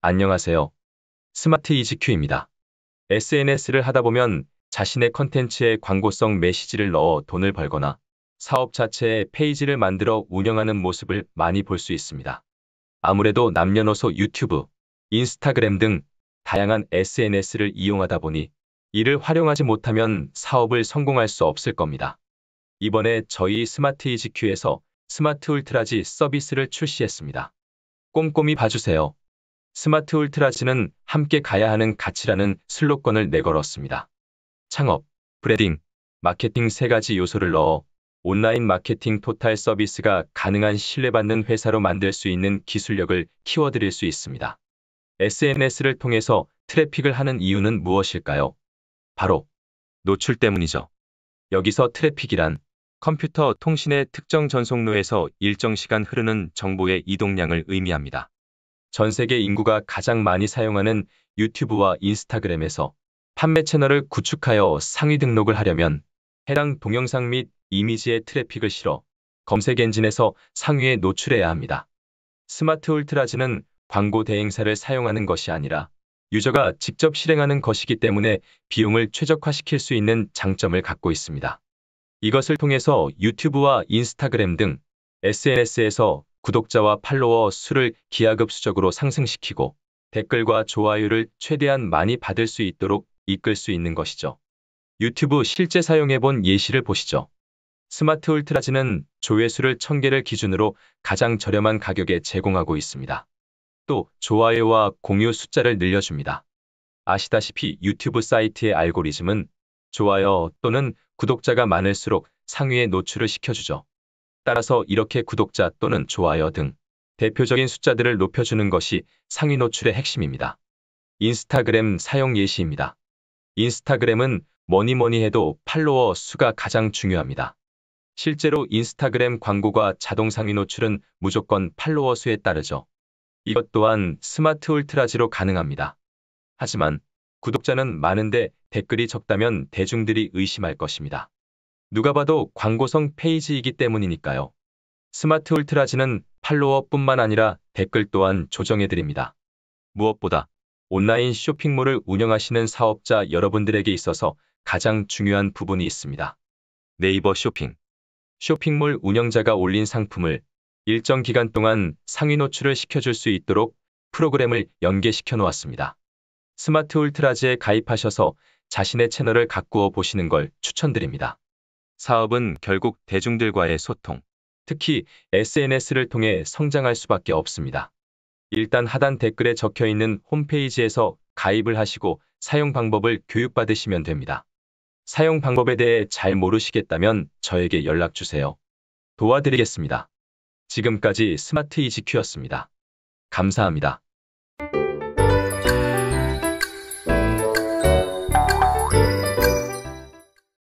안녕하세요. 스마트 이지큐입니다. SNS를 하다 보면 자신의 컨텐츠에 광고성 메시지를 넣어 돈을 벌거나 사업 자체의 페이지를 만들어 운영하는 모습을 많이 볼 수 있습니다. 아무래도 남녀노소 유튜브, 인스타그램 등 다양한 SNS를 이용하다 보니 이를 활용하지 못하면 사업을 성공할 수 없을 겁니다. 이번에 저희 스마트 이지큐에서 스마트 울트라지 서비스를 출시했습니다. 꼼꼼히 봐주세요. 스마트 울트라지는 함께 가야 하는 가치라는 슬로건을 내걸었습니다. 창업, 브랜딩, 마케팅 세 가지 요소를 넣어 온라인 마케팅 토탈 서비스가 가능한 신뢰받는 회사로 만들 수 있는 기술력을 키워드릴 수 있습니다. SNS를 통해서 트래픽을 하는 이유는 무엇일까요? 바로 노출 때문이죠. 여기서 트래픽이란 컴퓨터 통신의 특정 전송로에서 일정 시간 흐르는 정보의 이동량을 의미합니다. 전 세계 인구가 가장 많이 사용하는 유튜브와 인스타그램에서 판매 채널을 구축하여 상위 등록을 하려면 해당 동영상 및 이미지의 트래픽을 실어 검색 엔진에서 상위에 노출해야 합니다. 스마트 울트라지는 광고 대행사를 사용하는 것이 아니라 유저가 직접 실행하는 것이기 때문에 비용을 최적화시킬 수 있는 장점을 갖고 있습니다. 이것을 통해서 유튜브와 인스타그램 등 SNS에서 구독자와 팔로워 수를 기하급수적으로 상승시키고 댓글과 좋아요를 최대한 많이 받을 수 있도록 이끌 수 있는 것이죠. 유튜브 실제 사용해본 예시를 보시죠. 스마트 울트라지는 조회수를 1000개를 기준으로 가장 저렴한 가격에 제공하고 있습니다. 또 좋아요와 공유 숫자를 늘려줍니다. 아시다시피 유튜브 사이트의 알고리즘은 좋아요 또는 구독자가 많을수록 상위에 노출을 시켜주죠. 따라서 이렇게 구독자 또는 좋아요 등 대표적인 숫자들을 높여주는 것이 상위 노출의 핵심입니다. 인스타그램 사용 예시입니다. 인스타그램은 뭐니 해도 팔로워 수가 가장 중요합니다. 실제로 인스타그램 광고가 자동 상위 노출은 무조건 팔로워 수에 따르죠. 이것 또한 스마트 울트라지로 가능합니다. 하지만 구독자는 많은데 댓글이 적다면 대중들이 의심할 것입니다. 누가 봐도 광고성 페이지이기 때문이니까요. 스마트 울트라지는 팔로워뿐만 아니라 댓글 또한 조정해드립니다. 무엇보다 온라인 쇼핑몰을 운영하시는 사업자 여러분들에게 있어서 가장 중요한 부분이 있습니다. 네이버 쇼핑. 쇼핑몰 운영자가 올린 상품을 일정 기간 동안 상위 노출을 시켜줄 수 있도록 프로그램을 연계시켜 놓았습니다. 스마트 울트라지에 가입하셔서 자신의 채널을 가꾸어 보시는 걸 추천드립니다. 사업은 결국 대중들과의 소통, 특히 SNS를 통해 성장할 수밖에 없습니다. 일단 하단 댓글에 적혀 있는 홈페이지에서 가입을 하시고 사용 방법을 교육받으시면 됩니다. 사용 방법에 대해 잘 모르시겠다면 저에게 연락 주세요. 도와드리겠습니다. 지금까지 스마트 이지큐였습니다. 감사합니다.